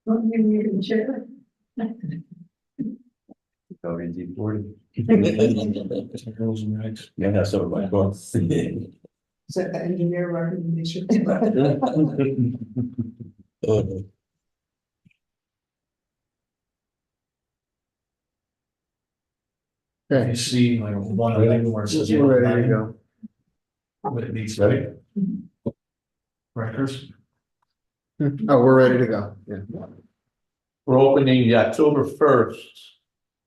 Going deep board. Yeah, that's over my books. Is that the engineer recommendation? You see like one of them where it says. We're ready to go. But it needs to be. Records. Oh, we're ready to go. Yeah. We're opening the October 1st,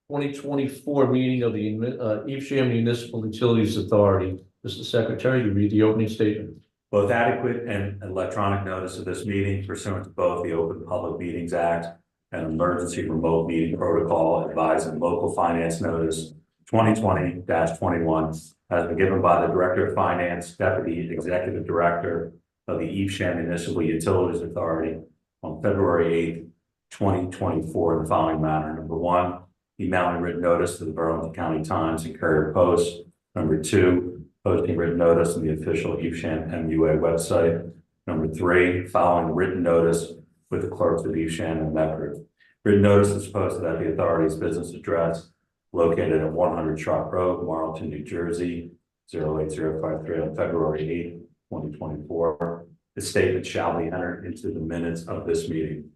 2024 meeting of the Evesham Municipal Utilities Authority. Mr. Secretary, you read the opening statement. Both adequate and electronic notice of this meeting pursuant to both the Open Public Meetings Act and Emergency Remote Meeting Protocol advising local finance notice 2020-21 has been given by the Director of Finance, Deputy Executive Director of the Evesham Municipal Utilities Authority on February 8th, 2024 in the following manner. Number one, emailing written notice to the Burlington County Times and Courier Post. Number two, posting written notice on the official Evesham EMUA website. Number three, following written notice with the clerks of Evesham and Medford. Written notice is posted at the authority's business address located at 100 Sharp Road, Marlton, New Jersey, 08053 on February 8th, 2024. The statement shall be entered into the minutes of this meeting.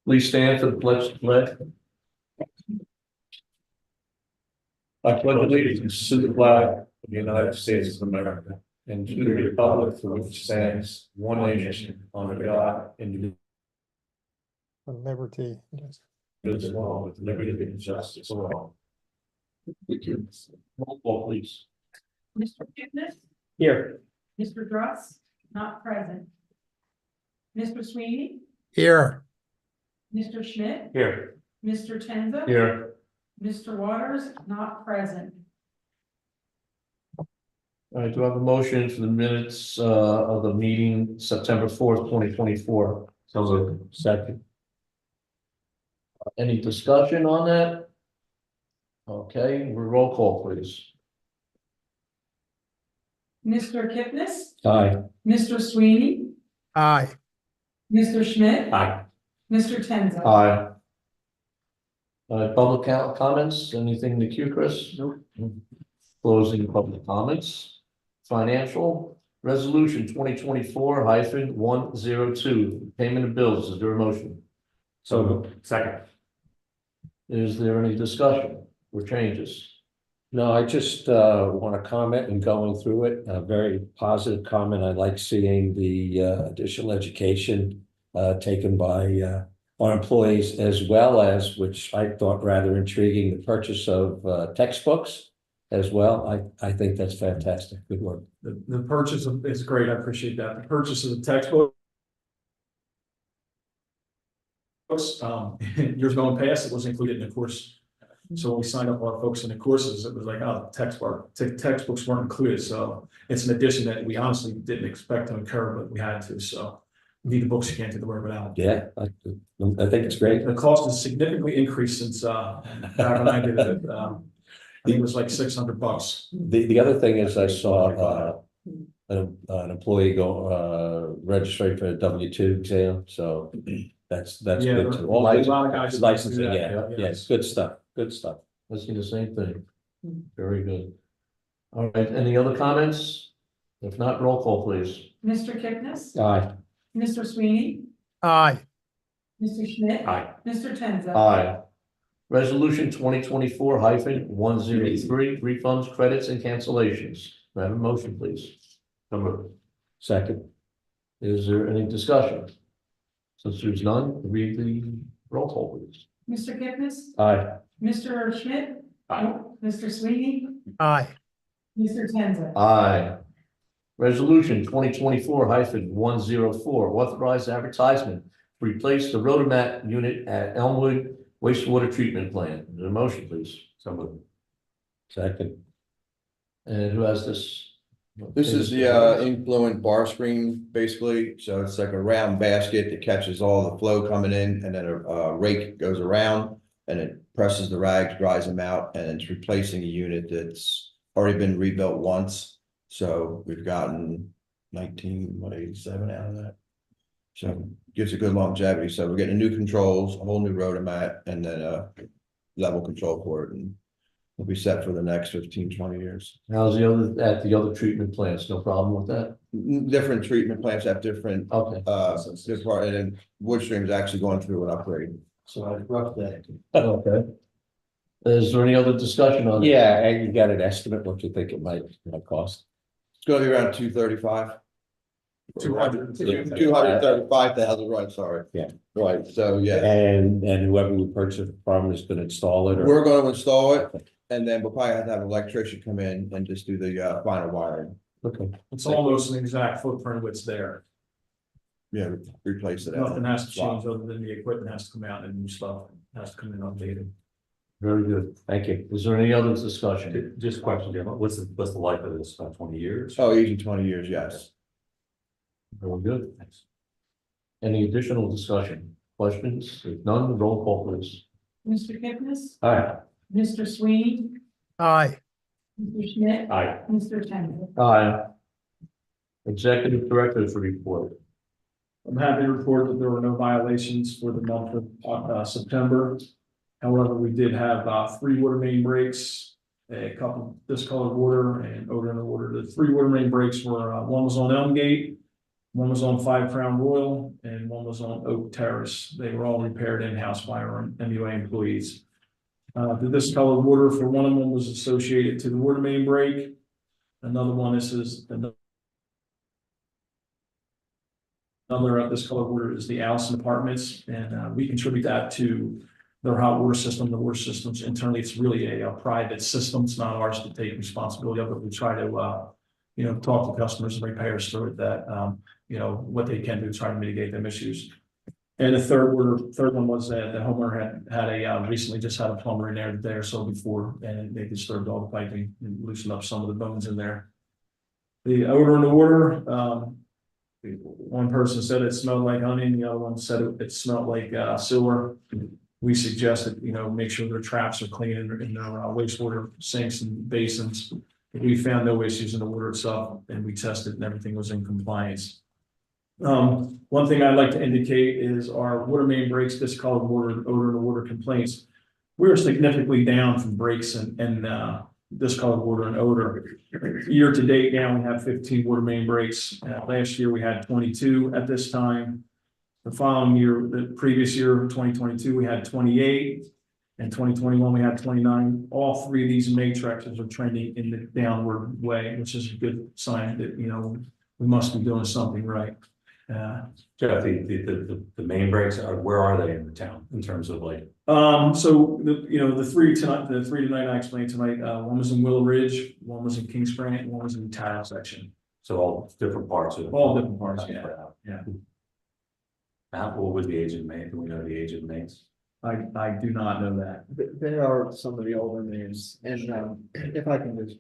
Please stand for the pledge. I pledge allegiance to the flag of the United States of America and to the republic for which stands one nation under God, indivisible, Liberty. with liberty and justice for all. Roll call, please. Mr. Kipnis, Here. Mr. Dross, not present. Mr. Sweeney, Here. Mr. Schmidt, Here. Mr. Tenza. Here. Mr. Waters, not present. All right, do I have a motion for the minutes of the meeting September 4th, 2024? So second. Any discussion on that? Okay, roll call, please. Mr. Kipnis, Aye. Mr. Sweeney, Aye. Mr. Schmidt, Aye. Mr. Tenza. Aye. Public comments, anything in the queue, Chris? Nope. Closing public comments. Financial resolution 2024-102, payment of bills. Is there a motion? So second. Is there any discussion or changes? No, I just want to comment and going through it, a very positive comment. I like seeing the additional education taken by our employees, as well as, which I thought rather intriguing, the purchase of textbooks as well. I think that's fantastic. Good work. The purchase is great. I appreciate that. The purchase of the textbook. Years going past, it was included in the course. So when we signed up our folks in the courses, it was like, oh, textbooks weren't included. So it's an addition that we honestly didn't expect to incur, but we had to. So we need the books, you can't do the work without. Yeah, I think it's great. The cost has significantly increased since back when I did it. I think it was like $600. The other thing is I saw an employee go register for a W-2 exam. So that's Yeah, good too. a lot of guys Licensing, do that, yeah, yes. good stuff. Good stuff. I see the same thing. Very good. All right, any other comments? If not, roll call, please. Mr. Kipnis, Aye. Mr. Sweeney, Aye. Mr. Schmidt, Aye. Mr. Tenza. Aye. Resolution 2024-103, refunds, credits, and cancellations. May I have a motion, please? So moved. Second. Is there any discussion? Since there's none, read the roll call, please. Mr. Kipnis, Aye. Mr. Schmidt, Aye. Mr. Sweeney, Aye. Mr. Tenza. Aye. Resolution 2024-104, authorized advertisement to replace the Rotomat unit at Elmwood wastewater treatment plant. Is there a motion, please? So moved. Second. And who has this? This is the influent bar screen, basically. So it's like a round basket that catches all the flow coming in, and then a rake goes around and it presses the rags, dries them out, and it's replacing a unit that's already been rebuilt once. So we've gotten 1987 out of that. So gives a good longevity. So we're getting new controls, a whole new rotomat, and then a level control for it, and we'll be set for the next 15-20 years. How's the other, at the other treatment plants? No problem with that? Different treatment plants have different, Okay. and then Woodstream is actually going through an upgrade. So I rough that. Okay. Is there any other discussion on? This? Yeah, and you got an estimate what you think it might cost? It's gonna be around 235. 200. 235,000, right, sorry. Yeah. Right, so, yeah, And whoever we purchase it from is gonna install it or? we're gonna install it, and then we'll probably have to have an electrician come in and just do the final wiring. Okay. It's almost an exact footprint of what's there. Yeah, replace it. Nothing has to change other than the equipment has to come out and new stuff has to come in updated. Very good. Thank you. Is there any other discussion? Just a question, Jim, what's the life of this, about 20 years? Oh, easy 20 years, yes. Very good. Thanks. Any additional discussion? Questions? If none, roll call please. Mr. Kipnis, Aye. Mr. Sweeney, aye, Mr. Schmidt, Aye. Mr. Tenzler. Aye. Executive Director's report. I'm happy to report that there were no violations for the month of September. However, we did have 3 water main breaks, a couple discolored water and odor in the water. The 3 water main breaks were, one was on Elmgate, one was on 5 Crown Royal, and one was on Oak Terrace. They were all repaired in-house by our MUA employees. The discolored water for one of them was associated to the water main break. Another one, another discolored water is the Allison Apartments, and we contribute that to their hot water system. The water systems internally, it's really a private system. It's not ours to take responsibility of it. We try to, talk to customers and repairs through it that, what they can do to try to mitigate them issues. And the third one was that the homeowner had recently just had a plumber in there the day or so before, and they disturbed all the piping and loosened up some of the bones in there. The odor in the water, one person said it smelled like honey, and the other one said it smelled like sewer. We suggested, make sure their traps are clean in their wastewater sinks and basins. We found no issues in the water itself, and we tested and everything was in compliance. One thing I'd like to indicate is our water main breaks, discolored water, odor in the water complaints. We're significantly down from breaks and discolored water and odor. Year to date now, we have 15 water main breaks. Last year we had 22 at this time. The following year, the previous year, 2022, we had 28. In 2021, we had 29. All 3 of these matrices are trending in the downward way, which is a good sign that, we must be doing something right. Jeff, the main breaks where are they in the town in terms of like? So the 3 tonight I explained tonight, one was in Willow Ridge, one was in Kings Grant, and one was in the tile section. So all different parts of. All different parts, yeah. What was the age of the main? Do we know the age of the mains? I do not know that. They are some of the older names, and if I can just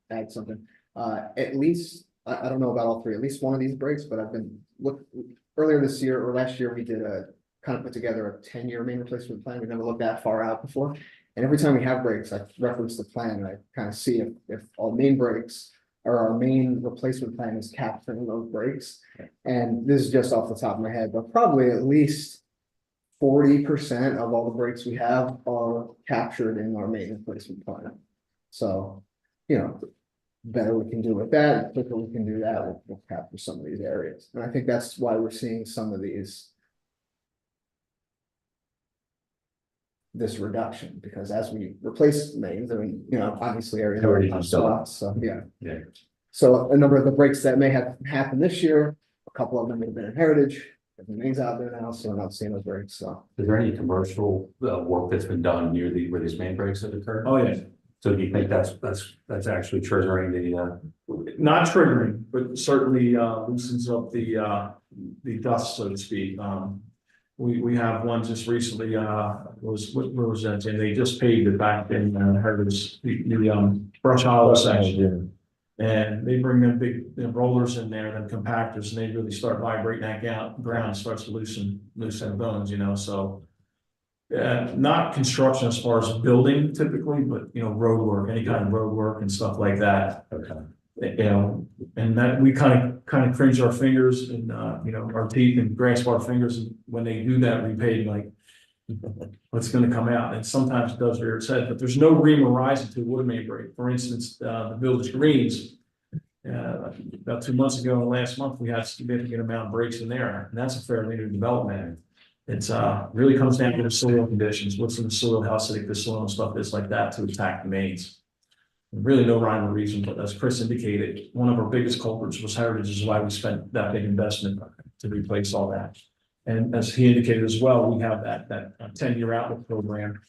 add something, at least, I don't know about all 3, at least one of these breaks, but I've been earlier this year or last year, we did kind of put together a 10-year main replacement plan. We've never looked that far out before. And every time we have breaks, I reference the plan and I kind of see if all main breaks or our main replacement plan is capturing those breaks. And this is just off the top of my head, but probably at least 40% of all the breaks we have are captured in our main replacement plan. So, better we can do with that, the quicker we can do that, we'll capture some of these areas. And I think that's why we're seeing some of this reduction, because as we replace mains, obviously areas Already are done. so yeah. Yeah. So a number of the breaks that may have happened this year, a couple of them have been in heritage, the mains out there now, so we're not seeing those breaks, so. Is there any commercial work that's been done near where these main breaks have occurred? Oh, yeah. So do you think that's actually triggering the? Not triggering, but certainly loosens up the dust, so to speak. We have one just recently, where was that? And they just paved it back in Heritage, the Brush Hollow section. And they bring them big rollers in there, them compactors, and they really start vibrating that ground, starts to loosen bones, so. Not construction as far as building typically, but road work, any kind of road work and stuff like that. Okay. You know, and that we kind of cringe our fingers and, you know, our teeth and grasp our fingers when they do that repay, like, what's gonna come out, and sometimes it does rear its head, but there's no ream or rising to a water main break. For instance, the Village Greens. About 2 months ago and last month, we had a significant amount of breaks in there, and that's a fairly new development. It's really comes down to the soil conditions, what's in the soil, how acidic the soil and stuff is like that to attack the mains. Really no rhyme or reason, but as Chris indicated, one of our biggest culprits was heritage, is why we spent that big investment to replace all that. And as he indicated as well, we have that 10-year outlook program.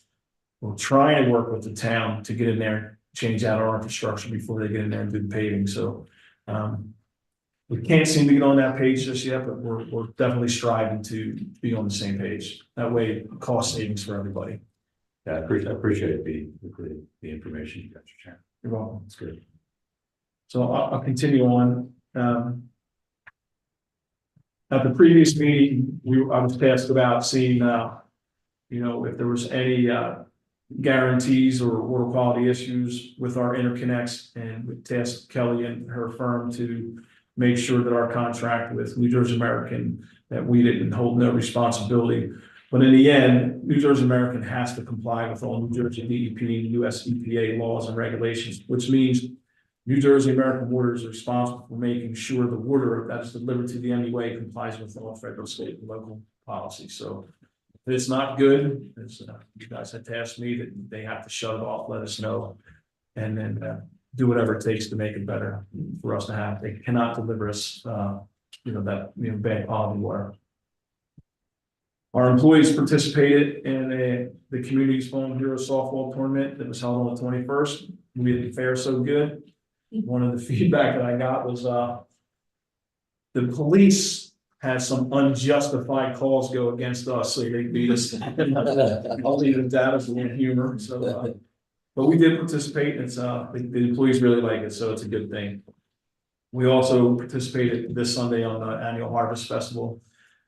We're trying to work with the town to get in there, change out our infrastructure before they get in there and do the paving, so. We can't seem to get on that page just yet, but we're definitely striving to be on the same page. That way, cost savings for everybody. Yeah, I appreciate the information you got, your Chair. You're welcome. That's good. So I'll continue on. At the previous meeting, I was tasked about seeing, you know, if there was any guarantees or water quality issues with our interconnects, and we tasked Kelly and her firm to make sure that our contract with New Jersey American, that we didn't hold no responsibility. But in the end, New Jersey American has to comply with all New Jersey DEP and US EPA laws and regulations, which means New Jersey American Water is responsible for making sure the water that is delivered to the EMUA complies with all federal, state, and local policies. So if it's not good, as you guys had tasked me, that they have to shut it off, let us know, and then do whatever it takes to make it better for us to have. They cannot deliver us, you know, that, you know, bad quality water. Our employees participated in the Community's Phone Hero softball tournament that was held on the 21st. We didn't fare so good. One of the feedback that I got was, the police had some unjustified calls go against us, so they beat us. I'll leave it at that as a little humor, so, but we did participate, and it's, the employees really like it, so it's a good thing. We also participated this Sunday on the annual Harvest Festival.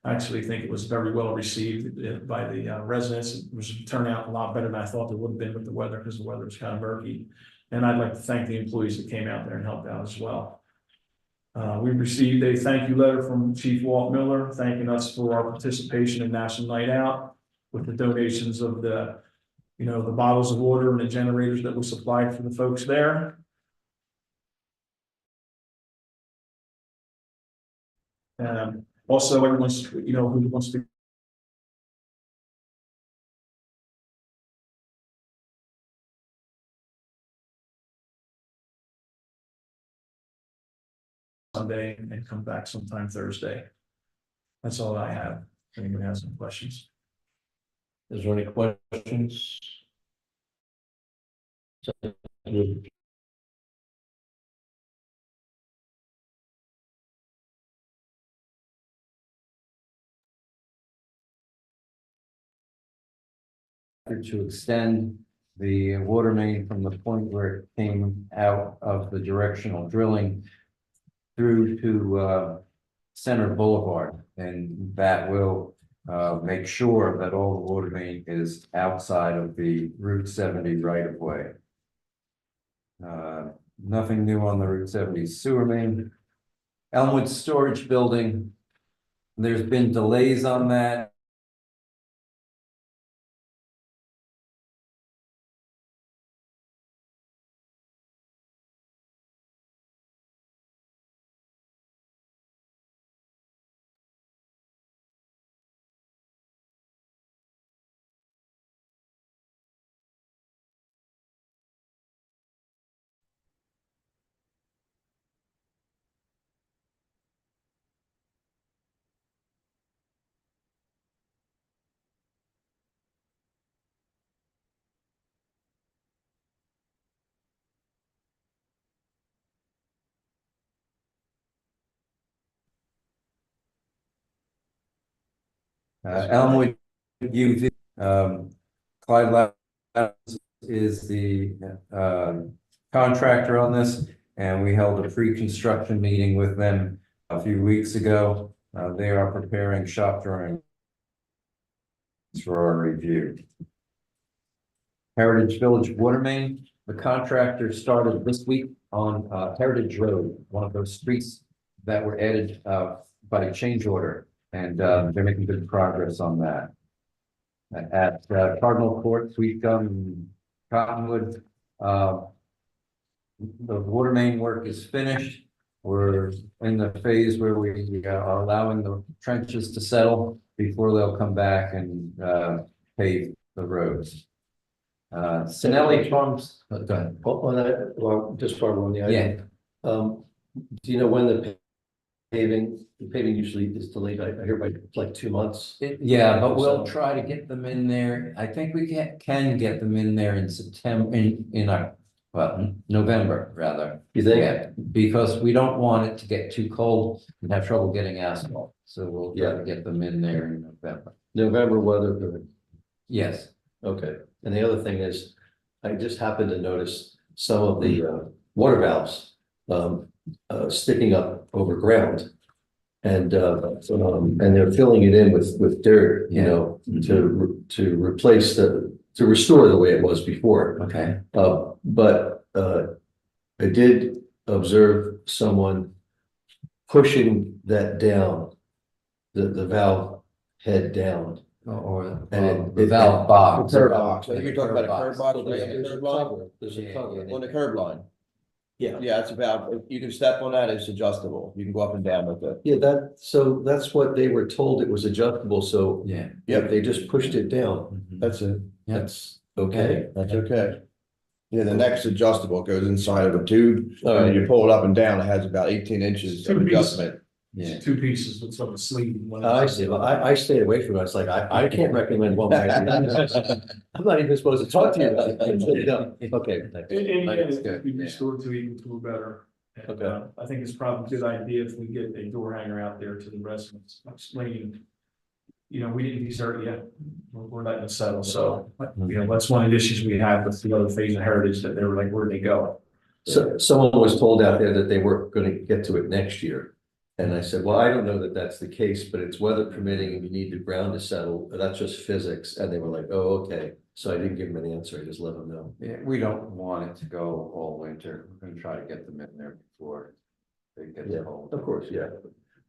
I actually think it was very well received by the residents. It was turned out a lot better than I thought it would have been with the weather, because the weather was kind of murky. And I'd like to thank the employees that came out there and helped out as well. We received a thank you letter from Chief Walt Miller, thanking us for our participation in National Night Out, with the donations of the, you know, the bottles of water and the generators that we supplied for the folks there. Also, everyone's, you know, who wants to Sunday and come back sometime Thursday. That's all I have. If anyone has some questions. Is there any questions? To extend the water main from the point where it came out of the directional drilling through to Center Boulevard, and that will make sure that all the water main is outside of the Route 70 right of way. Nothing new on the Route 70 sewer main. Elmwood Storage Building, there's been delays on that. Elmwood UV, Clyde Labs is the contractor on this, and we held a pre-construction meeting with them a few weeks ago. They are preparing shop drawings for our review. Heritage Village water main, the contractor started this week on Heritage Road, one of those streets that were added by change order, and they're making good progress on that. At Cardinal Court, Sweet Gum, Cottonwood, the water main work is finished. We're in the phase where we are allowing the trenches to settle before they'll come back and pave the roads. Sinelli Farms, go ahead. On that, well, just for on the Yeah. item. Do you know when the paving usually is delayed? I hear by like 2 months. Yeah, but we'll try to get them in there. I think we can get them in there in September, November, rather. You think? Yeah, because we don't want it to get too cold and have trouble getting asphalt. So we'll try to get them in there in November. November weather, good. Yes, Okay. And the other thing is, I just happened to notice some of the water valves sticking up over ground. And they're filling it in with dirt, you know, to replace to restore the way it was before. okay. But I did observe someone pushing that down, the valve head down. Or And the valve box. Curb box. So you're talking about a curb box, right? There's a Curb line? cover, there's a Yeah, cover. yeah. On the curb line. Yeah. Yeah, it's about, you can step on that, it's adjustable. You can go up and down with it. Yeah, so that's what they were told, it was adjustable, so Yeah. yeah, they just pushed it down. Mhm. That's it. That's okay. That's okay. Yeah, the next adjustable goes inside of a tube, All and right. you pull it up and down, it has about 18 inches of Two pieces. adjustment. Yeah. Two pieces with some sleeve. I see, well, I stayed away from it, it's like, I can't recommend one. I'm not even supposed to talk to you about it. Okay, thanks. In the That's end, good, we yeah. restored to even to a better. And, Okay. I think it's probably a good idea if we get a door hanger out there to the residents, explaining. You know, we didn't desert yet, we're letting it settle, so, you know, that's one of the issues we had with the other phase of heritage, that they were like, where'd they go? So someone was told out there that they weren't gonna get to it next year. And I said, well, I don't know that that's the case, but it's weather permitting and you need the ground to settle, that's just physics. And they were like, oh, okay. So I didn't give them an answer, I just let them know. Yeah, we don't want it to go all winter. We're gonna try to get them in there before they get Yeah, cold. of course, yeah.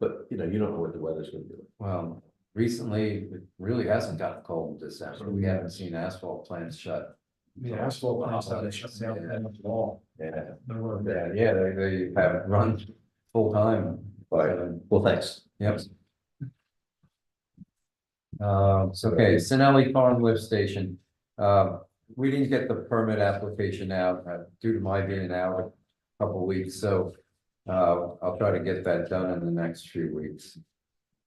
But you know, you don't know what the weather's gonna do. Well, recently, it really hasn't gotten cold this December. We haven't seen asphalt plants shut. The asphalt plants how they shut down Yeah. the wall. Yeah, There were- yeah, they haven't run full time. Well, thanks. Yep. So, okay, Sinelli Farm Lift Station. We didn't get the permit application out due to my being out a couple weeks, so I'll try to get that done in the next few weeks.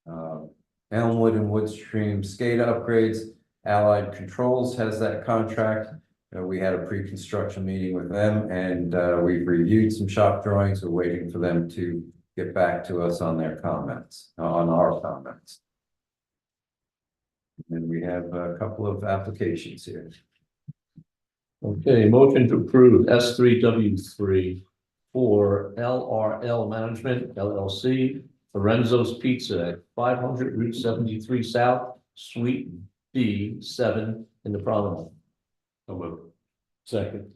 Elmwood and Woodstream SCADA upgrades, Allied Controls has that contract. We had a pre-construction meeting with them and we've reviewed some shop drawings. We're waiting for them to get back to us on their comments, on our comments. And we have a couple of applications here. Okay, motion to approve S3W3 for LRL Management LLC, Lorenzo's Pizza at 500 Route 73 South, Suite D7 in the Promenade. So moved. Second.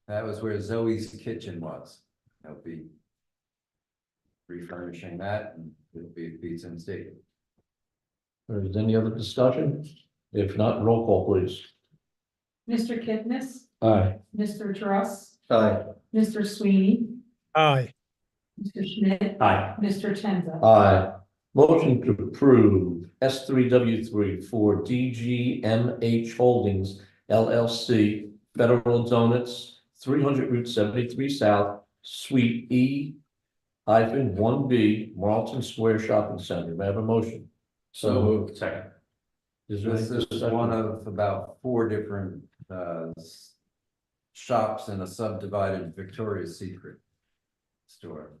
That was where Zoe's Kitchen was. They'll be refurnishing that and it'll be pizza and steak. Is there any other discussion? If not, roll call, please. Mr. Kipnis, Aye. Mr. Truss, Aye. Mr. Sweeney, aye, Mr. Schmidt, Aye. Mr. Tenza. Aye. Motion to approve S3W3 for DGMH Holdings LLC, Federal Donuts, 300 Route 73 South, Suite E-1B, Marlton Square Shopping Center. May I have a motion? So moved. Second. Is there This any is discussion? one of about 4 different shops in a subdivided Victoria's Secret store.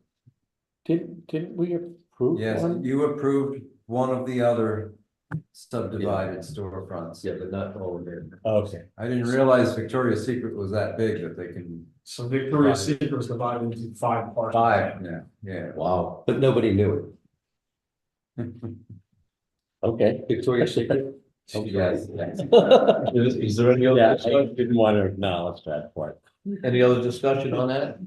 Didn't we approve Yes, one? you approved one of the other subdivided storefronts. Yeah, but not all of them. Okay. I didn't realize Victoria's Secret was that big that they can. So Victoria's Secret was divided into 5 parts. Yeah. Wow, but nobody knew it. Okay. Victoria's Secret? Yes, yes. Is there any other Yeah, I discussion? didn't want to acknowledge that part. Any other discussion on that?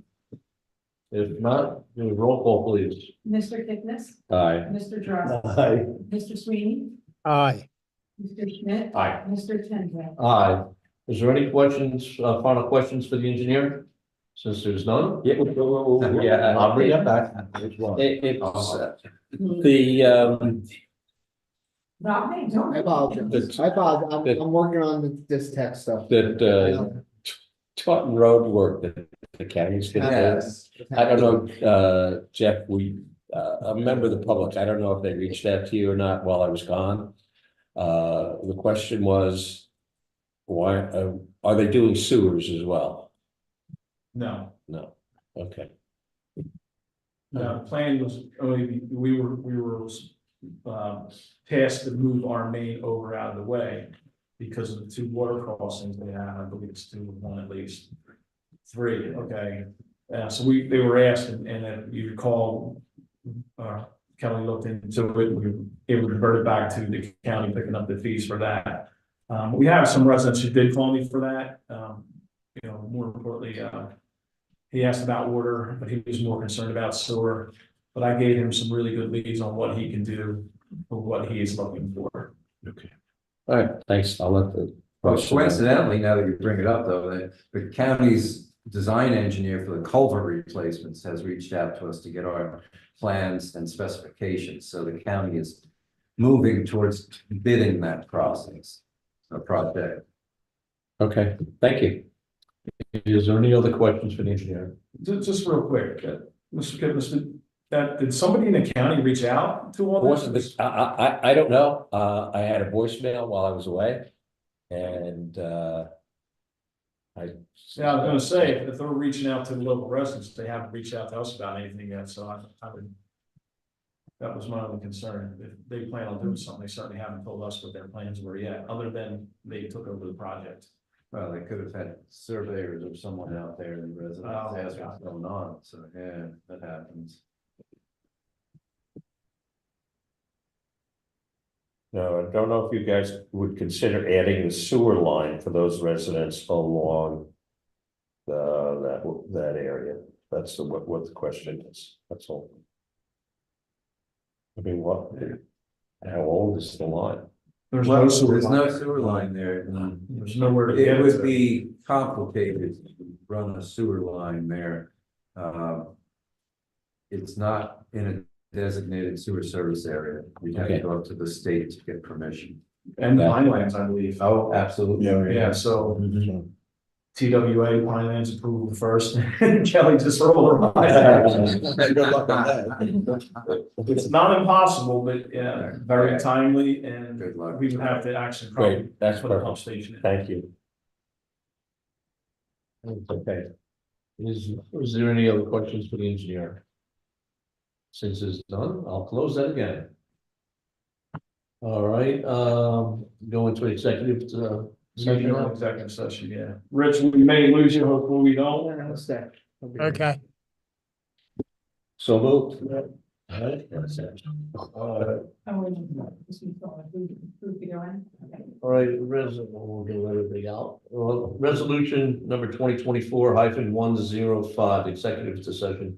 If not, do a roll call, please. Mr. Kipnis, Aye. Mr. Dross, Aye. Mr. Sweeney, aye, Mr. Schmidt. Aye. Mr. Tenza. Aye. Is there any questions, final questions for the engineer? Since there's none? Yeah, yeah. I'll bring that back. Not me, don't. I apologize. I'm working on this tech stuff. That, Taunton Road work that the county's gonna do. Yes. I don't know, Jeff, a member of the public, I don't know if they reached out to you or not while I was gone. The question was, why, are they doing sewers as well? No, No, okay, no, the plan was, we were tasked to move our main over out of the way because of the two water crossings they have. I believe it's two, one at least. Three, okay. So they were asked, and if you recall, Kelly looked into it, it was reverted back to the county picking up the fees for that. We have some residents who did call me for that. You know, more importantly, he asked about water, but he was more concerned about sewer. But I gave him some really good leads on what he can do for what he is looking for. okay. All right, thanks, I'll let the. Well, coincidentally, now that you bring it up, though, that the county's design engineer for the culvert replacements has reached out to us to get our plans and specifications. So the county is moving towards bidding that process, a project. Okay, thank you. Is there any other questions for the engineer? Just real quick, Mr. Kipnis, did somebody in the county reach out to all this? I don't know, I had a voicemail while I was away. And, Yeah, I was gonna say, if they're reaching out to the local residents, they haven't reached out to us about anything yet, so I would. That was my only concern. If they plan on doing something, they certainly haven't told us what their plans were yet, other than they took over the project. Well, they could have had surveyors or someone out there and residents Oh, ask got what's going on. So, yeah, that happens. no, I don't know if you guys would consider adding the sewer line for those residents along that area. That's what the question is, that's all. I mean, how old is the line? There's Well, no sewer there's no line. sewer line there. There's nowhere to get It would to. be complicated to run a sewer line there. It's not in a designated sewer service area. We have to Okay. go up to the state to get permission. And Yeah. Pinelands, I believe. Oh, absolutely. Yeah, so Mm-hmm. TWA Pinelands approval first, Kelly just rolled her eyes. Good luck on that. It's not impossible, but yeah, very timely, and Good luck. we would have to actually probably Great, that's put a pump perfect, station in. thank you. Okay. Is there any other questions for the engineer? Since it's done, I'll close that again. All right, go into executive, Executive session, yeah. Rich, we may lose you, hopefully we don't. okay. So moved. All right, that's it. Oh, wait, this is all approved to go in. Okay. All right, we'll do everything out. Well, resolution number 2024-105, executive session.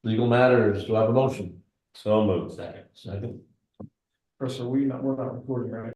Legal matters, do I have a motion? So moved. Second. Chris, we're not recording, right?